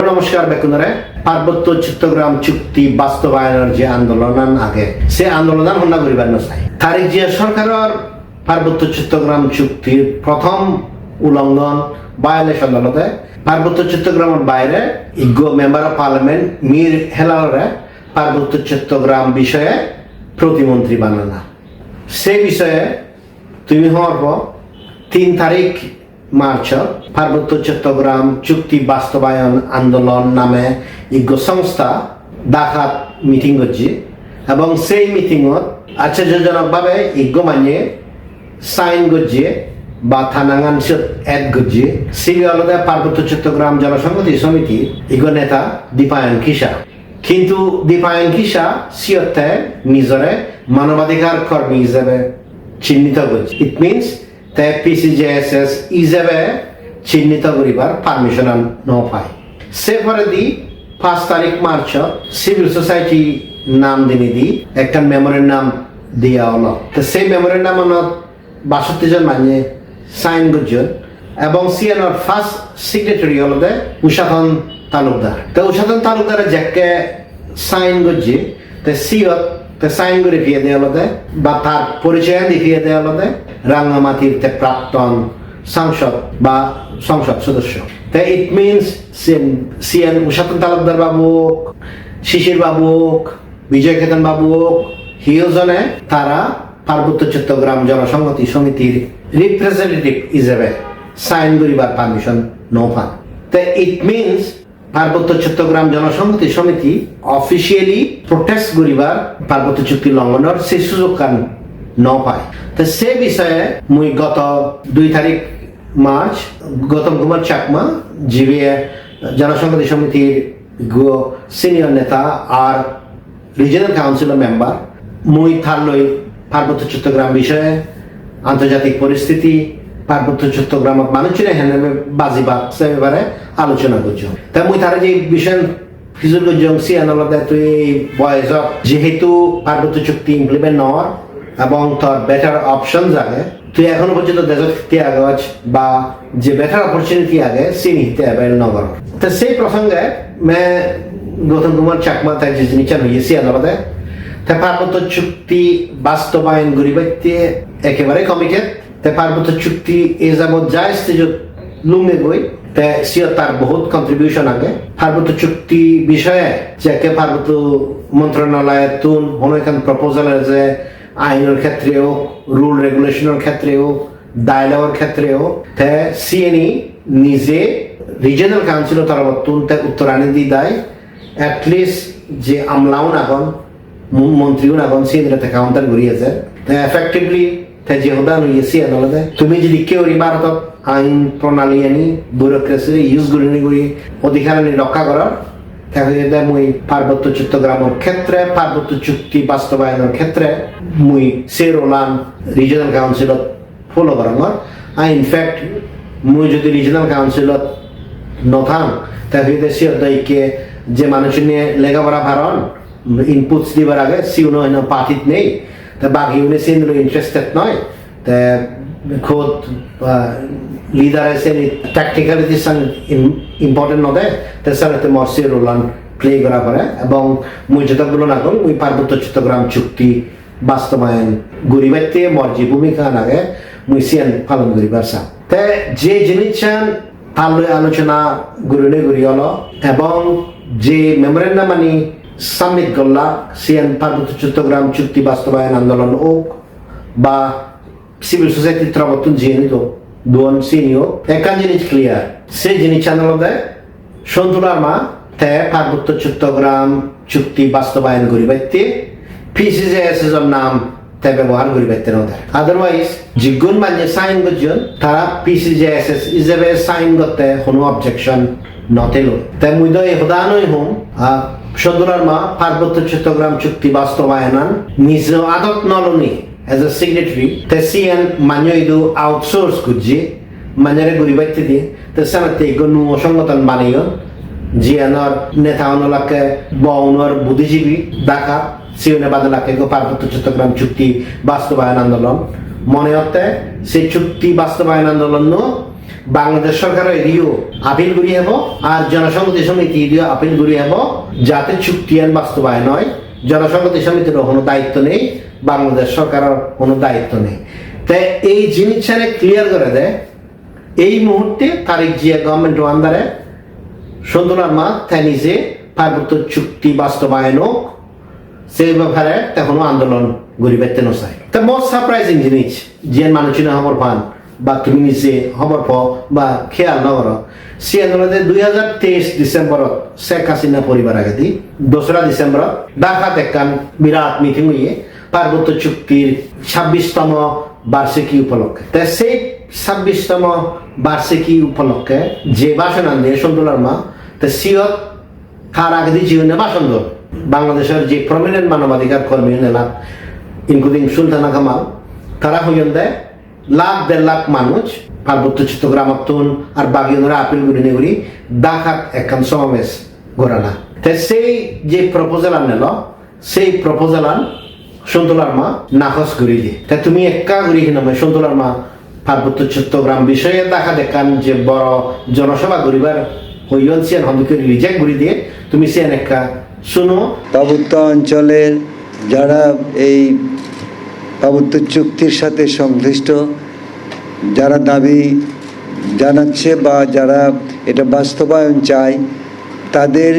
নমস্কার বেকুনরে পার্বত্য চট্টগ্রাম চুক্তি বাস্তবায়নের যে আন্দোলন আগে সে আন্দোলন হন্না করিবার নয় তারিখ জিয়া সরকারের পার্বত্য চট্টগ্রাম চুক্তির প্রথম উল্লঙ্ঘন ভায়োলেশন হলতে পার্বত্য চট্টগ্রামের বাইরে ইগো মেম্বার অফ পার্লামেন্ট মীর হেলালরে পার্বত্য চট্টগ্রাম বিষয়ে প্রতিমন্ত্রী বানানা সে বিষয়ে তুমি হওয়ার পর 3 তারিখ মার্চ পার্বত্য চট্টগ্রাম চুক্তি বাস্তবায়ন আন্দোলন নামে ইগো সংস্থা ঢাকাত মিটিং করছে এবং সেই মিটিংত আশ্চর্যজনকভাবে ইগো মানে সাইন করছে বা থানাঙ্গাংশত এড করছে সিরিয়ালদে পার্বত্য চট্টগ্রাম জনসংহতি সমিতি ইগো নেতা দীপায়ন কিসা কিন্তু দীপায়ন কিসা সিয়তে নিজরে মানবাধিকার কর্মী হিসেবে চিহ্নিত করছে ইট মিনস তে পিসিজেএসএস হিসেবে চিহ্নিত করিবার পারমিশন নপায় সে পরে দি 5 তারিখ মার্চ সিভিল সোসাইটি নাম দিনে দি একটা মেমোরেন্ডাম দিয়া হলো তো সেই মেমোরেন্ডাম 62 জন মানে সাইন করছেন এবং সিএনআর ফার্স্ট সিগনেটারি হলো উষাধন তালুকদার তো উষাধন তালুকদারের যাকে সাইন করছে তো সিওত সাইন করে ফিরে দেওয়া হলো বা তার পরিচয় দিয়ে দেওয়া হলো রাঙ্গামাটির প্রাক্তন সাংসদ বা সংসদ সদস্য তাই ইট মিনস সিএন উষাতন তালুকদার বাবুক শিশির বাবুক বিজয় কেতন বাবুক হিউজনে তারা পার্বত্য চট্টগ্রাম জনসংহতি সমিতির রিপ্রেজেন্টেটিভ হিসেবে সাইন করিবার পারমিশন নপান তাই ইট মিনস পার্বত্য চট্টগ্রাম জনসংহতি সমিতি অফিসিয়ালি প্রোটেস্ট করিবার পার্বত্য চুক্তি লঙ্ঘনের সে সুযোগ কান নপায় তো সে বিষয়ে মুই গত 2 তারিখ মার্চ গৌতম কুমার চাকমা জিবিএ জনসংহতি সমিতির সিনিয়র নেতা আর রিজনাল কাউন্সিলর মেম্বার মুই থারলই পার্বত্য চট্টগ্রাম বিষয়ে আন্তর্জাতিক পরিস্থিতি পার্বত্য চট্টগ্রাম মানুষের হেনে বাজিবাদ সে ব্যাপারে আলোচনা করছো তাই মুই তারা যে বিষয় ফিজুল জংসি আনলতে তুই বয়স যেহেতু পার্বত্য চুক্তি ইমপ্লিমেন্ট নর এবং তোর বেটার অপশন আগে তুই এখনো পর্যন্ত দেশত আগে বা যে বেটার অপরচুনিটি আগে সে নিতে অ্যাভেল নগর তো সেই প্রসঙ্গে মে গৌতম কুমার চাকমা তাই যে জিনিস হয়েছি আনলতে তাই পার্বত্য চুক্তি বাস্তবায়ন গরিবাইতে একেবারে কমিটেড তাই পার্বত্য চুক্তি এ যাবৎ যা স্টেজ লুঙ্গে গই তাই সিও তার বহুত কন্ট্রিবিউশন আগে পার্বত্য চুক্তি বিষয়ে যাকে পার্বত্য মন্ত্রণালয়ে তুন অনেক প্রপোজালের যে আইনের ক্ষেত্রেও রুল রেগুলেশনের ক্ষেত্রেও ডায়লগের ক্ষেত্রেও তাই সিএনই নিজে রিজনাল কাউন্সিলর তরফতুন তাই উত্তরাণী দি দেয় অ্যাটলিস্ট যে আমলাও নাগন মন্ত্রীও নাগন সিএনতে কাউন্টার ঘুরিয়েছে তাই এফেক্টিভলি তাই যে হোদা নইয়েছি আনলতে তুমি যদি কেউ ভারতত আইন প্রণালী আনি ব্যুরোক্রেসি ইউজ করি অধিকার আনি রক্ষা করার তাহলে মুই পার্বত্য চট্টগ্রামের ক্ষেত্রে পার্বত্য চুক্তি বাস্তবায়নের ক্ষেত্রে মুই সে রোলান রিজনাল কাউন্সিলত ফলো করার আর ইনফ্যাক্ট মুই যদি রিজনাল কাউন্সিলত নথাম তাহলে সিওর দায়িত্বে যে মানুষ নিয়ে লেখাপড়া ভারণ ইনপুটস দিবার আগে সিউনো পার্টিত নেই তা বাকি উনি সিনগুলো ইন্টারেস্টেড নয় তা খোদ লিডার এসে ট্যাকটিক্যালিটির সঙ্গে ইম্পর্টেন্ট নদে তাছাড়া মর্সি রোলান প্লে করা করে এবং মুই যতগুলো না করুন মুই পার্বত্য চট্টগ্রাম চুক্তি বাস্তবায়ন গরিবাইতে মর্জি ভূমিকা লাগে মুই সিয়ান পালন করিবার চান তে যে জিনিস চান তার আলোচনা গড়ে গড়ি হলো এবং যে মেমোরেন্ডাম মানে সাবমিট করলা সিএন পার্বত্য চট্টগ্রাম চুক্তি বাস্তবায়ন আন্দোলন হোক বা সিভিল সোসাইটির তরফতুন যে নিত দুন সিনিও একান জিনিস ক্লিয়ার সেই জিনিস আন্দোলনে সন্তুলার মা তে পার্বত্য চট্টগ্রাম চুক্তি বাস্তবায়ন করিবাইতে পিসিজেএসএস এর নাম তে ব্যবহার করিবাইতে নদে আদারওয়াইজ জিগুন মানে সাইন করছেন তারা পিসিজেএসএস হিসেবে সাইন করতে কোনো অবজেকশন নতেল তাই মুই এই হদানই হুম সন্তুলার মা পার্বত্য চট্টগ্রাম চুক্তি বাস্তবায়ন নিজ আদত Nalani as a signatory te sian manyoidu outsource kuji manere guribaite di te sanate gonu সংগঠন বানিও জিয়ানর নেতা অনলাকে বউনর বুদ্ধিজীবী ঢাকা সিওনে বাদলাকে পার্বত্য চট্টগ্রাম চুক্তি বাস্তবায়ন আন্দোলন মনে হতে সেই চুক্তি বাস্তবায়ন আন্দোলন বাংলাদেশ সরকারের এদিও আপিল করি হব আর জনসংহতি সমিতি এদিও আপিল করি হব যাতে চুক্তি আইন বাস্তবায়ন হয়। জনসংহতি সমিতির কোনো দায়িত্ব নেই, বাংলাদেশ সরকারের কোনো দায়িত্ব নেই। তাই এই জিনিসটা ক্লিয়ার করে দেয় এই মুহূর্তে তারিক জিয়া গভর্নমেন্ট আন্ডারে সন্তুলার মা তাই নিজে পার্বত্য চুক্তি বাস্তবায়ন হোক সেই ব্যাপারে তখনও আন্দোলন গরিবের নসায়। তা মোস্ট সারপ্রাইজিং জিনিস যে মানুষ খবর পান বা তুমি নিজে খবর পাও বা খেয়াল নগর সে আন্দোলনে 2023 ডিসেম্বরত শেখ হাসিনা পরিবার আগে দি 2রা ডিসেম্বর ঢাকাত একখান বিরাট মিটিং হইয়ে পার্বত্য চুক্তির 26তম বার্ষিকী উপলক্ষে। তাই সেই 26তম বার্ষিকী উপলক্ষে যে ভাষণ দিয়ে সন্তুলার মা তা সিয়ত তার আগে দিয়ে জীবনে ভাষণ দেন বাংলাদেশের যে প্রমিনেন্ট মানবাধিকার কর্মী নেলা ইনক্লুডিং সুলতানা কামাল তারা হইন দেয় 1.5 লাখ মানুষ পার্বত্য চট্টগ্রামতুন আর বাগিয়নরা আপিল করে নেগুলি ঢাকাত একখান সমাবেশ গড়ালা। তাই সেই যে প্রপোজাল আনল সেই প্রপোজাল আন সন্তুলার মা নাকচ করে দিয়ে। তাই তুমি একা করি কিনা সন্তুলার মা পার্বত্য চট্টগ্রাম বিষয়ে দেখা দেখান যে বড় জনসভা গরিবার হইয়ন সিয়ান হন্দকে রিজেক্ট করে দিয়ে তুমি সিয়ান একা শুনো। পার্বত্য অঞ্চলের যারা এই পার্বত্য চুক্তির সাথে সংশ্লিষ্ট যারা দাবি জানাচ্ছে বা যারা এটা বাস্তবায়ন চায় তাদের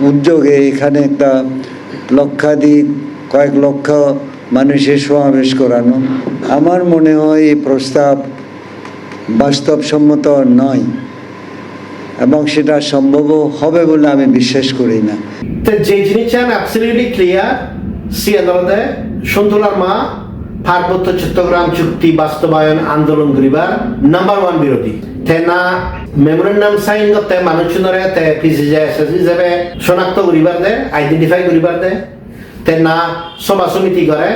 উদ্যোগে এখানে একটা লক্ষাধিক কয়েক লক্ষ মানুষের সমাবেশ করানো আমার মনে হয় এই প্রস্তাব বাস্তবসম্মত নয় এবং সেটা সম্ভবও হবে বলে আমি বিশ্বাস করি না। যে জিনিসটা অ্যাবসলিউটলি ক্লিয়ার সি আদালতে সন্তুলার মা পার্বত্য চট্টগ্রাম চুক্তি বাস্তবায়ন আন্দোলন করিবার নাম্বার 1 বিরোধী। তেনা মেমোরেন্ডাম সাইন করতে মানুষজনরে তে পিসিজেএসএস হিসেবে শনাক্ত করিবার দে, আইডেন্টিফাই করিবার দে, তে না সভা সমিতি করে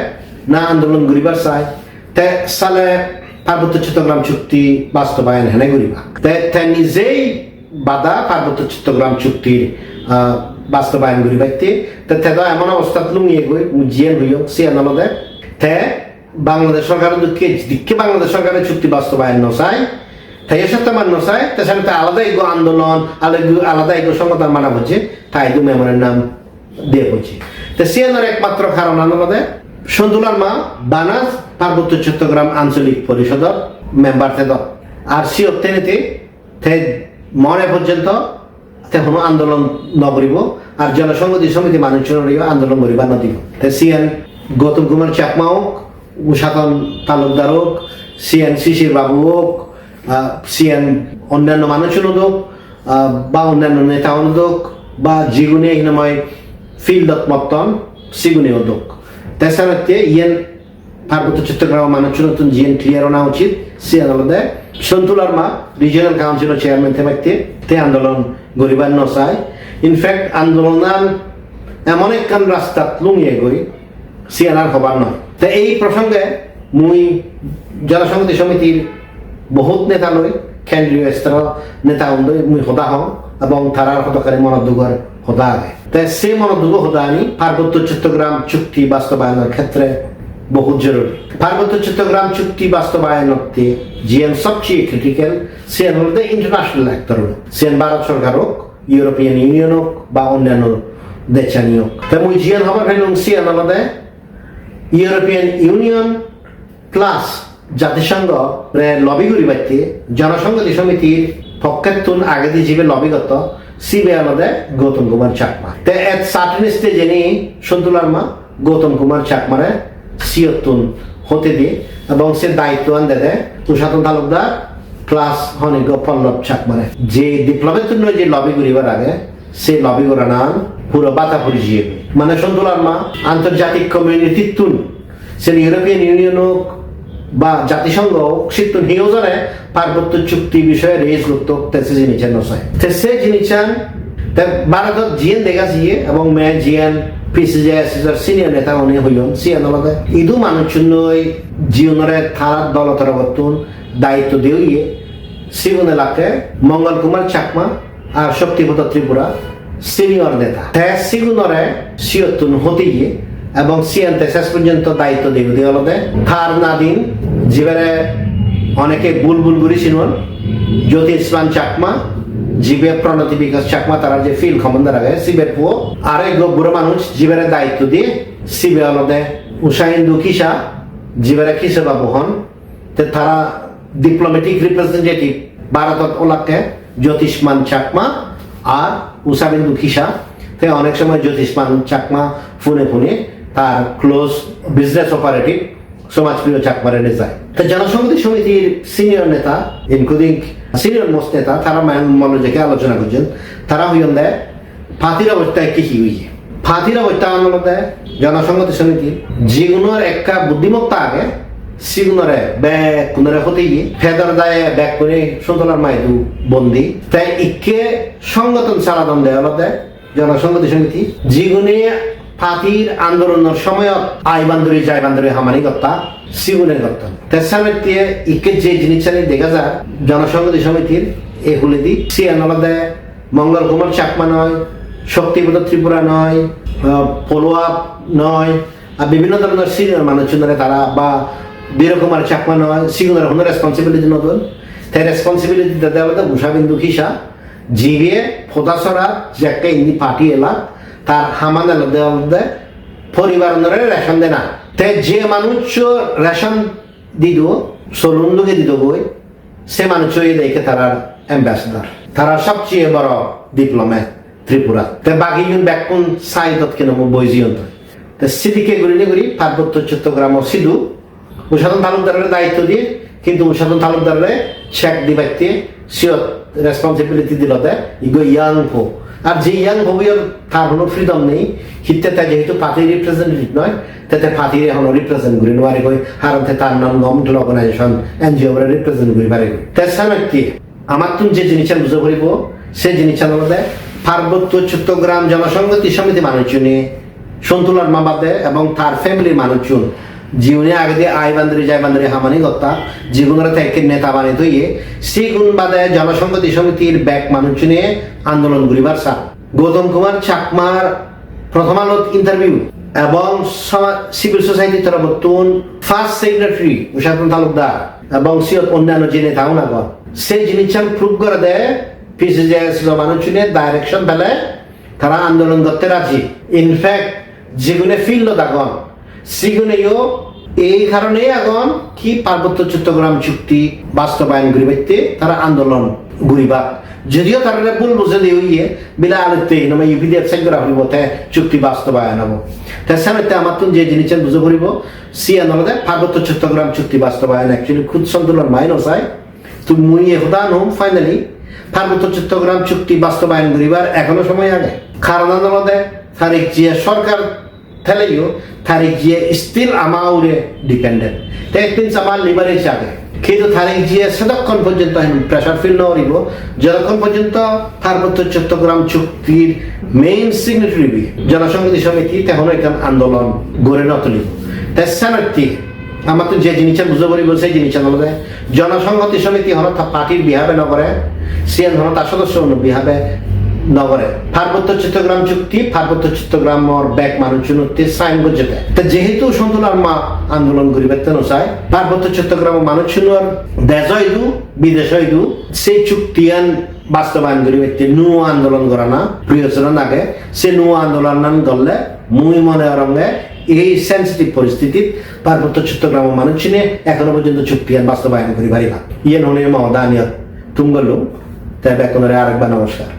না আন্দোলন করিবার চায় তে সালে পার্বত্য চট্টগ্রাম চুক্তি বাস্তবায়ন হেনে করিবা তে নিজেই বাধা পার্বত্য চট্টগ্রাম চুক্তির বাস্তবায়ন করিবাইতে তে এমন অবস্থা লুঙিয়ে গই জিয়ান হইও সি আদালতে তে বাংলাদেশ সরকারের দিকে বাংলাদেশ সরকারের চুক্তি বাস্তবায়ন নচায় তাই এর সাথে মান নচায় তার সাথে আলাদা এগো আন্দোলন আলাদা এগো সংগঠন মানা হচ্ছে তাই দু মেমোরের নাম দিয়ে হচ্ছে। তো সিএনর একমাত্র কারণ আন্দোলনে সন্তুলার মা বানাস পার্বত্য চট্টগ্রাম আঞ্চলিক পরিষদের মেম্বার থেদ আর সি অত্যেনেতে মনে পর্যন্ত কোনো আন্দোলন নকরিব আর জনসংহতি সমিতি মানুষজন আন্দোলন করিবা নদিব। তাই সিএন গৌতম কুমার চাকমা হোক, উষাতন তালুকদার হোক, সিএন শিশির বাবু হোক, সিএন অন্যান্য মানুষজন হোক বা অন্যান্য নেতা হোক বা যিগুণে হিনময় ফিল্ডত মতন সিগুণে হোক তাছাড়া ইয়েন পার্বত্য চট্টগ্রাম মানুষজন নতুন জিএন ক্লিয়ার হওয়া উচিত। সি আদালতে সন্তুলার মা রিজিয়নাল কাউন্সিলের চেয়ারম্যান থাকতে তে আন্দোলন গরিবার নচায়। ইনফ্যাক্ট আন্দোলন এমন একখান রাস্তাত লুঙিয়ে গই সিয়ানার হবার নয়। তো এই প্রসঙ্গে মুই জনসংহতি সমিতির বহুত নেতা লই কেন্দ্রীয় স্তর নেতা মুই হদা হও এবং তারার হতকারী মনোযোগের হদা আগে। তাই সেই মনোযোগ হদা আনি পার্বত্য চট্টগ্রাম চুক্তি বাস্তবায়নের ক্ষেত্রে বহুত জরুরি। পার্বত্য চট্টগ্রাম চুক্তি বাস্তবায়নতে জিএন সবচেয়ে ক্রিটিক্যাল সিএন হলতে ইন্টারন্যাশনাল অ্যাক্টর হোক, সিএন ভারত সরকার হোক, ইউরোপিয়ান ইউনিয়ন হোক বা অন্যান্য দেশানি হোক। তাই মুই জিএন হবার ফেলুন সিএন হলতে ইউরোপিয়ান ইউনিয়ন প্লাস জাতিসংঘ লবি করিবাইতে জনসংহতি সমিতির পক্ষের আগে দিয়ে যাবে লবিগত সিবে আলাদা গৌতম কুমার চাকমা। তে এত সার্টেন স্টেজে নিয়ে সন্তুলার মা গৌতম কুমার চাকমারে সিয়তুন হতে দিয়ে এবং সে দায়িত্ব আন দেয় উষাতন তালুকদার প্লাস হনিক পল্লব চাকমারে যে বিপ্লবের জন্য যে লবি করিবার আগে সে লবি করা নান পুরো বাতা পরিচিয়ে মানে সন্তুলার মা আন্তর্জাতিক কমিউনিটির তুন সে ইউরোপিয়ান ইউনিয়ন হোক বা জাতিসংঘ সিদ্ধ হিওজনে পার্বত্য চুক্তি বিষয়ে রেজ করতে তেসে জিনিসের নসায় তেসে জিনিসের ভারতত জিএন দেখা জিয়ে এবং মে জিএন পিসিজেএসএসের সিনিয়র নেতা উনি হইলেন সিএন আলাদা ইদু মানুষজনই জীবনের থারার দলতর বর্তন দায়িত্ব দিয়ে সিগুন এলাকায় মঙ্গল কুমার চাকমা আর শক্তিপদ ত্রিপুরা সিনিয়র নেতা তে সিগুনরে সিয়তুন হতে গিয়ে এবং সিএনতে শেষ পর্যন্ত দায়িত্ব দিয়ে আলাদা থার না দিন জীবনে অনেকে বুলবুল গুরি চিনুন জ্যোতিষমান চাকমা জীবে প্রণতি বিকাশ চাকমা তারা যে ফিল ক্ষমতা রাখে শিবের পুয়ো আরেক বুড়ো মানুষ জীবের দায়িত্ব দিয়ে শিবে অলদে উষাইন্দু কিসা জীবের কিসে বাবু হন তারা ডিপ্লোমেটিক রিপ্রেজেন্টেটিভ ভারতত ওলাকে জ্যোতিষমান চাকমা আর উষাবিন্দু কিসা তে অনেক সময় জ্যোতিষমান চাকমা ফোনে ফোনে তার ক্লোজ বিজনেস অপারেটিভ সমাজপ্রিয় চাকমারে যায় তা জনসংহতি সমিতির সিনিয়র নেতা ইনক্লুডিং সিনিয়র মোস্ট নেতা তারা মনোযোগে আলোচনা করছেন তারা হইন দেয় ফাতির অবস্থায় কি হইয়ে ফাতির অবস্থা আন্দোলন দেয় জনসংহতি সমিতির যেগুলোর একটা বুদ্ধিমত্তা আগে সিগুনরে ব্যাগ কুনরে হতে গিয়ে ফেদার দায়ে ব্যাগ করে সন্তলার মাইদু বন্দি তাই ইকে সংগঠন চালাদন দেয় দেয় জনসংহতি সমিতি যেগুনে ফাতির আন্দোলনের সময়ত আই বান্ধবী যাই বান্ধবী হামানি কর্তা সিগুনের কর্তা তেসামের ইকে যে জিনিসটা দেখা যায় জনসংহতি সমিতির এই হুলিদি সিয়ান দেয় মঙ্গল কুমার চাকমা নয় শক্তিপদ ত্রিপুরা নয় পলুয়া নয় আর বিভিন্ন ধরনের সিনিয়র মানুষজনের তারা বা বীরকুমার চাকমা নয় সিগুনের কোনো রেসপন্সিবিলিটি নতুন তাই রেসপন্সিবিলিটি দেওয়া উষাবিন্দু খিসা জিবে ফোদাসরা যে একটা ইন্দি পার্টি এলা তার হামান এলা দেওয়া পরিবার রেশন দেয় না তাই যে মানুষ রেশন দিত সলুন্দুকে দিত বই সে মানুষ দেখে তারা অ্যাম্বাসেডার তারা সবচেয়ে বড় ডিপ্লোম্যাট ত্রিপুরা তাই বাকি ব্যাকুন সাইদত কেন বইজিয়ন্ত সিদিকে ঘুরি পার্বত্য চট্টগ্রাম ও সিধু উষাদন তালুকদারের দায়িত্ব দিয়ে কিন্তু উষাদন তালুকদারের চেক দিবাইতে সিওর রেসপন্সিবিলিটি দিল ইগো ইয়াং ফো আর যে ইয়াং ভবিয়র তার কোনো ফ্রিডম নেই হিতে তাই যেহেতু পার্টি রিপ্রেজেন্টেটিভ নয় তাতে পার্টি এখন রিপ্রেজেন্ট করি নোয়ারি কই হারতে তার নাম গভর্নমেন্টাল অর্গানাইজেশন এনজিও রিপ্রেজেন্ট করি পারে তাছাড়া কি আমার তুমি যে জিনিসটা বুঝে পড়িব সেই জিনিসটা মধ্যে পার্বত্য চট্টগ্রাম জনসংহতি সমিতি মানুষজনে সন্তুলার মাবাদে এবং তার ফ্যামিলির মানুষজন জীবনে আগে দিয়ে আই বান্ধবী যাই বান্ধবী হামানি কর্তা জীবনের থেকে নেতা বানিয়ে হইয়ে সেই গুণ বাদে জনসংহতি সমিতির ব্যাক মানুষজনে আন্দোলন করিবার সা গৌতম কুমার চাকমার প্রথম আলোত ইন্টারভিউ এবং সিভিল সোসাইটির তরফতুন ফার্স্ট সেক্রেটারি উষাতন তালুকদার এবং সিওর অন্যান্য যে নেতাও না কর সেই জিনিসটা প্রুভ করে দেয় পিসিজেএস মানুষজনে ডাইরেকশন পেলে তারা আন্দোলন করতে রাজি ইনফ্যাক্ট যেগুলো ফিল্ড তখন সেগুলো এই কারণে এখন কি পার্বত্য চট্টগ্রাম চুক্তি বাস্তবায়ন করিবাইতে তারা আন্দোলন ঘুরিবা যদিও তারা ভুল বুঝে দিয়ে বিলা আলোতে ইউপিডিএফ সাইড করা হইব চুক্তি বাস্তবায়ন হবো তাছাড়া আমার তো যে জিনিসটা বুঝে পড়িব সিয়ান হলে পার্বত্য চট্টগ্রাম চুক্তি বাস্তবায়ন অ্যাকচুয়ালি খুদ সন্তুলন মাইনস হয় তো মুই এহদা নোম ফাইনালি পার্বত্য চট্টগ্রাম চুক্তি বাস্তবায়ন করিবার এখনো সময় আগে কারণ আন্দোলনে তারিখ জিয়া সরকার থেলেও তারিখ জিয়া স্টিল আমাউরে ডিপেন্ডেন্ট তাই একদিন আমার লিবারেজ আগে কিন্তু তারিখ জিয়া সেতক্ষণ পর্যন্ত প্রেশার ফিল নকরিব যতক্ষণ পর্যন্ত পার্বত্য চট্টগ্রাম চুক্তির মেইন সিগনেটারি জনসংহতি সমিতি তখন এখান আন্দোলন গড়ে নতুলিব তাই সেনার্থী আমার তো যে জিনিসটা বুঝে পড়িব সেই জিনিসটা নলে জনসংহতি সমিতি হল পার্টির বিহাবে নগরে সিএন হল তার সদস্য বিহাবে নগরে পার্বত্য চট্টগ্রাম চুক্তি পার্বত্য চট্টগ্রামর ব্যাক মানুষজন সাইন করছে তা যেহেতু সন্তুলার মা আন্দোলন করিবে তেন চাই পার্বত্য চট্টগ্রাম মানুষজনের দেশ হইদু বিদেশ হইদু সেই চুক্তিয়ান বাস্তবায়ন করিবে নু আন্দোলন করা না প্রিয়চরণ আগে সে নু আন্দোলন করলে মুই মনে রঙে এই সেন্সিটিভ পরিস্থিতিত পার্বত্য চট্টগ্রাম মানুষজনে এখনো পর্যন্ত চুক্তিয়ান বাস্তবায়ন করি পারি না ইয়ে ননির মহদানিয়ত তুমগলু তাই বেতনের আরেকবার নমস্কার।